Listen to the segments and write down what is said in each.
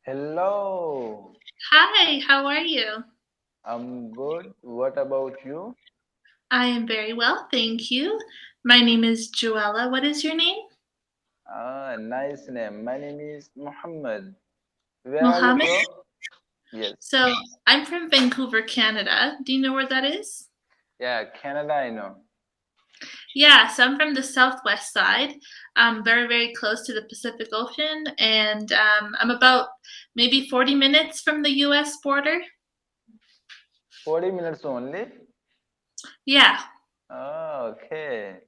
Hello, Hi, how are you? I'm good. What about you? I am very well, thank you. My name is Joella. What is your name? Nice name. My name is Muhammad. Where are you Mohammed. from? Yes. So I'm from Vancouver, Canada. Do you know where that is? Yeah, Canada, I know. Yeah, so I'm from the southwest side, very, very close to the Pacific Ocean, and I'm about maybe 40 minutes from the US border. 40 minutes only. Yeah, Okay.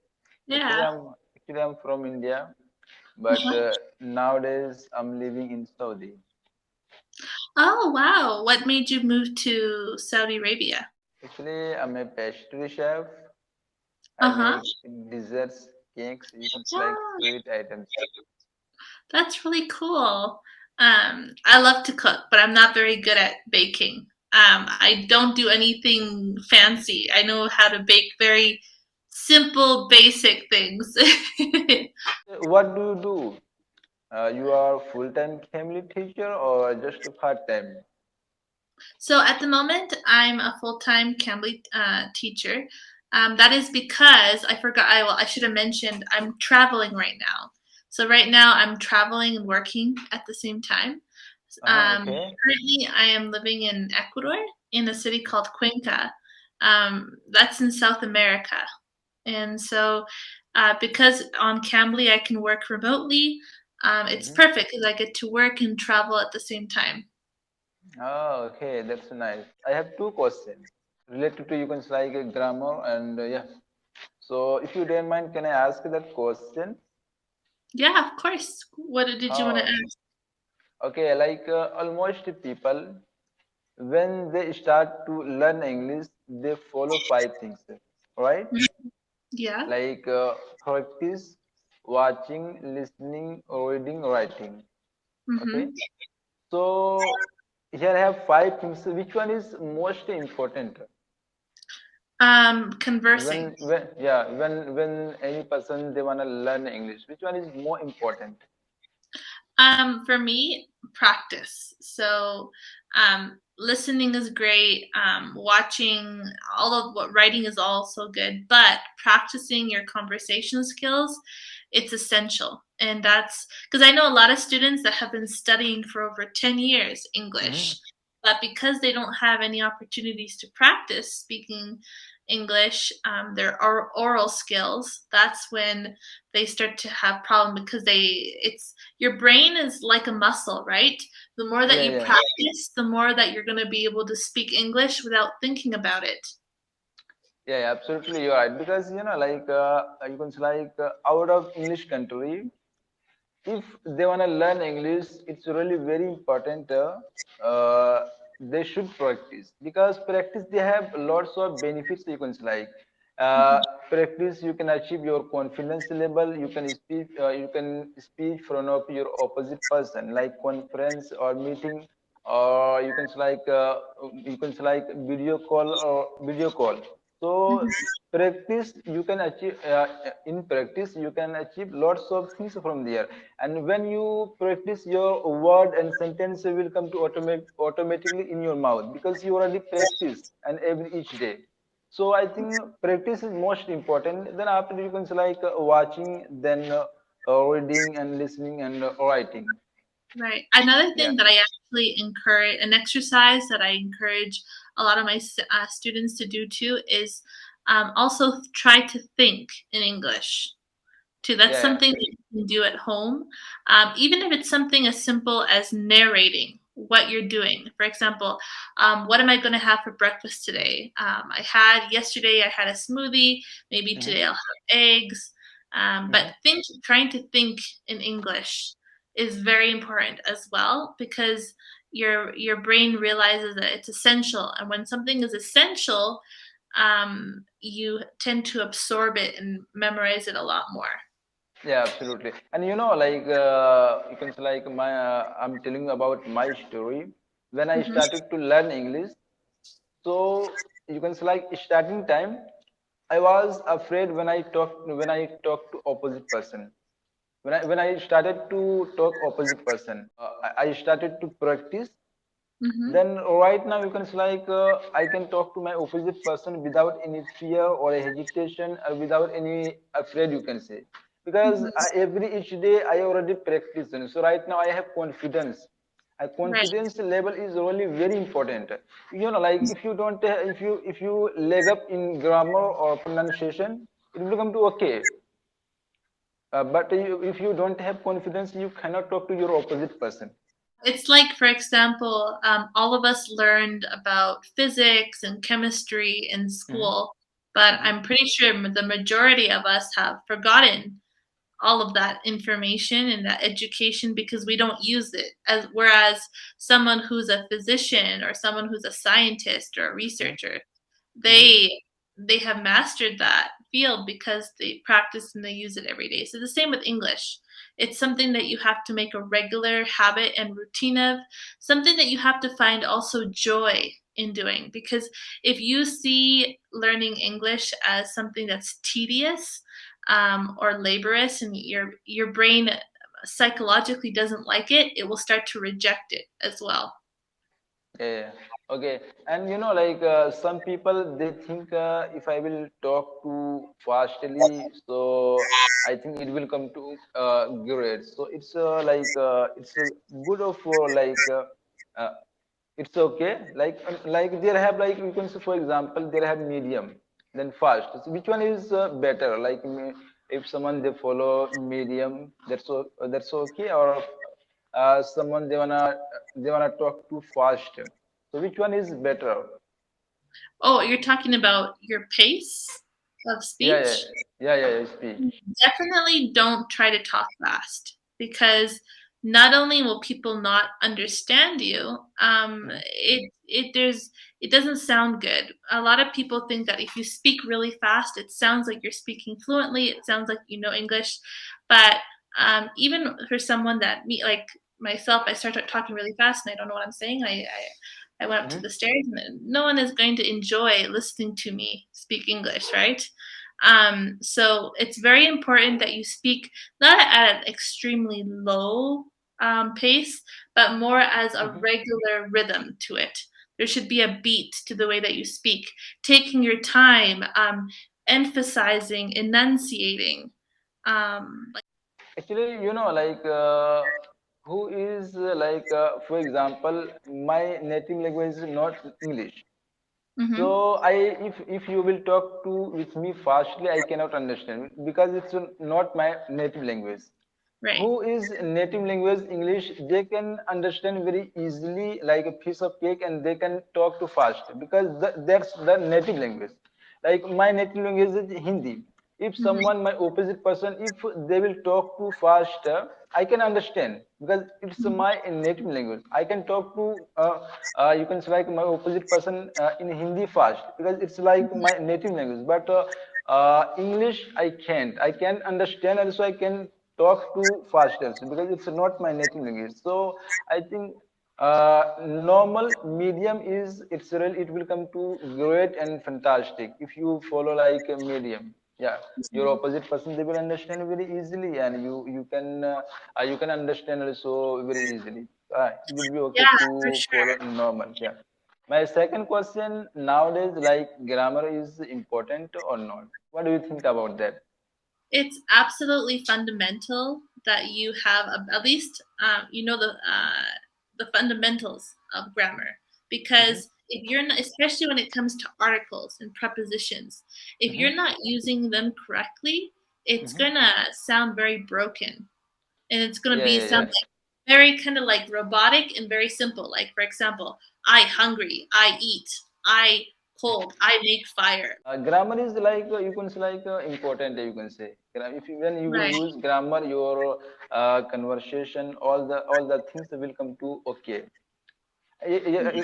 Actually, yeah. I'm from India, but Uh-huh. nowadays I'm living in Saudi. Oh, wow. What made you move to Saudi Arabia? Actually, I'm a pastry chef. I Uh-huh. make desserts, cakes, you can like Yeah. sweet items. That's really cool. I love to cook, but I'm not very good at baking. I don't do anything fancy. I know how to bake very simple, basic things. What do you do? You are full-time cambly teacher or just part-time? So at the moment, I'm a full-time Cambly teacher. That is because I forgot. I should have mentioned I'm traveling right now. So right now I'm traveling and working at the same time. Okay. Currently, I am living in Ecuador in a city called Cuenca. That's in South America. And so, because on Cambly I can work remotely, it's Mm-hmm. perfect because I get to work and travel at the same time. Oh, okay, that's nice. I have two questions related to you can like a grammar and yeah. So if you don't mind, can I ask that question? Yeah, of course. What did you want to Oh, ask? okay. Like almost people, when they start to learn English, they follow five things, right? Mhm. Yeah. Like practice, watching, listening, reading, writing. Okay. Mm-hmm. So here I have five things. Which one is most important? Conversing. When any person they wanna learn English, which one is more important? For me, practice. So, listening is great. Watching all of what writing is also good, but practicing your conversation skills, it's essential. And that's because I know a lot of students that have been studying for over 10 years Hmm. English, but because they don't have any opportunities to practice speaking English, their oral skills, that's when they start to have problem because it's your brain is like a muscle, right? The more that Yeah, you yeah, practice, the more that you're going to be able to speak English without thinking about it. yeah. Absolutely, you're right. Because like you can say like out of English country, if they wanna learn English, it's really very important. They should practice because practice they have lots of benefits. You can say like uh, practice, you can achieve your confidence level. You can speak. You can speak front of your opposite person, like conference or meeting, or you can say like video call or video call. So Mhm. practice you can achieve in practice you can achieve lots of things from there, and when you practice your word and sentence will come to automatically in your mouth because you already practice and every each day. So I think practice is most important. Then after you can say like watching, then reading and listening and writing. Right. Another Yeah. thing that I actually encourage, an exercise that I encourage a lot of my students to do too, is also try to think in English too. That's Yeah, something that you can do at home, even if it's something as simple as narrating what you're doing. For example, what am I going to have for breakfast today? I had yesterday. I had a smoothie. Maybe yeah. today I'll have eggs. But Hmm. trying to think in English is very important as well because your brain realizes that it's essential, and when something is essential, you tend to absorb it and memorize it a lot more. Yeah, absolutely. And like you can say like I'm telling you about my story. When I Mhm. started to learn English, so you can say like starting time, I was afraid when I talk to opposite person. When I started to talk opposite person, I started to practice. Mm-hmm. Then right now you can say like I can talk to my opposite person without any fear or a hesitation or without any afraid, you can say, because Mm-hmm. every each day I already practice, and so right now I have confidence. A Right. confidence level is really very important. You know, like if you don't if you leg up in grammar or pronunciation, it will come to okay. But if you don't have confidence, you cannot talk to your opposite person. It's like, for example, all of us learned about physics and chemistry in Hmm. school, but Hmm. I'm pretty sure the majority of us have forgotten all of that information and that education because we don't use it. As whereas someone who's a physician or someone who's a scientist or a researcher, Hmm. they they have mastered that field because they practice and they use it every day. So the same with English. It's something that you have to make a regular habit and routine of, something that you have to find also joy in doing. Because if you see learning English as something that's tedious or laborious, and your brain psychologically doesn't like it, it will start to reject it as well. Yeah. Okay. And like some people they think if I will talk too fastly, so I think it will come to great. So it's it's good of uh, it's okay. Like they have like you can say for example they have medium then fast. So which one is better? Like if someone they follow medium, that's okay, or someone they wanna talk too fast. So which one is better? Oh, you're talking about your pace of Yeah, yeah, speech? yeah. Speech. Definitely don't try to talk fast because not only will people not understand you, Mhm. it doesn't sound good. A lot of people think that if you speak really fast, it sounds like you're speaking fluently. It sounds like you know English, but even for someone that me like myself, I start talking really fast and I don't know what I'm saying. I went up to Mhm. the stairs and no one is going to enjoy listening to me speak English, right? So it's very important that you speak not at an extremely low pace, but more as a Mhm. regular rhythm to it. There should be a beat to the way that you speak, taking your time, emphasizing, enunciating. Like, Actually, like who is for example, my native language is not English. mm-hmm, So if you will talk to with me fastly, I cannot understand because it's not my native language. Who right. is native language English, they can understand very easily like a piece of cake, and they can talk too fast because that's the native language. Like my native language is Hindi. If Mm-hmm, someone, my opposite person, if they will talk too fast, I can understand because it's mm-hmm, my native language. I can talk to you can say like my opposite person in Hindi fast because it's like my native language. But English I can't. I can understand, and so I can talk too fast also because it's not my native language. So I think normal medium is it will come to great and fantastic if you follow like a medium. Yeah, your mm-hmm. opposite person they will understand very easily, and you can understand also very easily. It will be Yeah, okay for to follow sure. normal. Yeah. My second question nowadays, like grammar is important or not? What do you think about that? It's absolutely fundamental that you have at least you know the fundamentals of grammar Hmm. because if you're not, especially when it comes to articles and prepositions, if Hmm. you're not using them correctly, it's Hmm. gonna sound very broken and it's gonna Yeah, be yeah, sound yeah. like very kind of like robotic and very simple. Like for example, I hungry, I eat, I cold, I make fire. Grammar is like you can say like important. You can say if when you will Right. use grammar, your conversation, all the things will come to okay.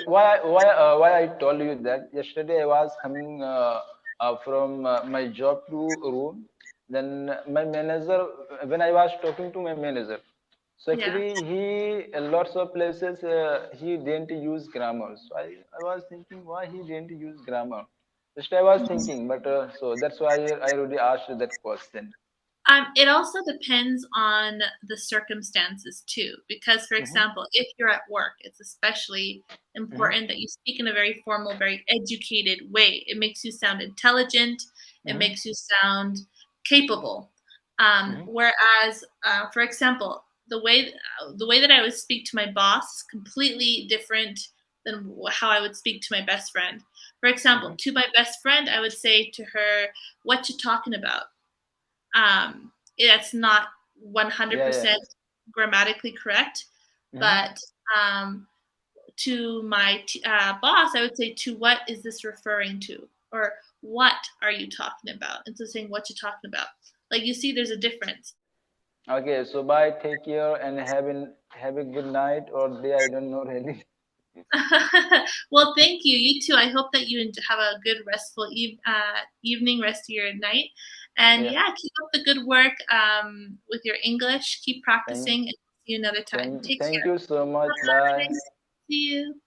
Why I told you that yesterday I was coming from my job to room. Then my manager, when I was talking to my manager, so Yeah. actually he lots of places he didn't use grammar. So I was thinking why he didn't use grammar. Just I was thinking, but so that's why I already asked that question. It also depends on the circumstances too, because for Mm-hmm. example, if you're at work, it's especially Mm-hmm. important that you speak in a very formal, very educated way. It makes you sound intelligent. It Mm-hmm. makes you sound capable. Mm-hmm. Whereas, for example, the way that I would speak to my boss is completely different than how I would speak to my best friend. For example, Mm-hmm. to my best friend, I would say to her, "What you talking about?" That's not Yeah, yeah. 100% grammatically correct, Mm-hmm. but um, to my boss, I would say, "To what is this referring to?" Or "What are you talking about?" Instead of saying "What you talking about." Like you see, there's a difference. Okay, so bye, take care, and have a good night or day. I don't know really. Well, thank you. You too. I hope that you have a good, restful evening, rest of your night. And Yeah. yeah, keep up the good work with your English. Keep Thank, practicing and see you another time. Take thank care. you so much. Bye. Bye. See you.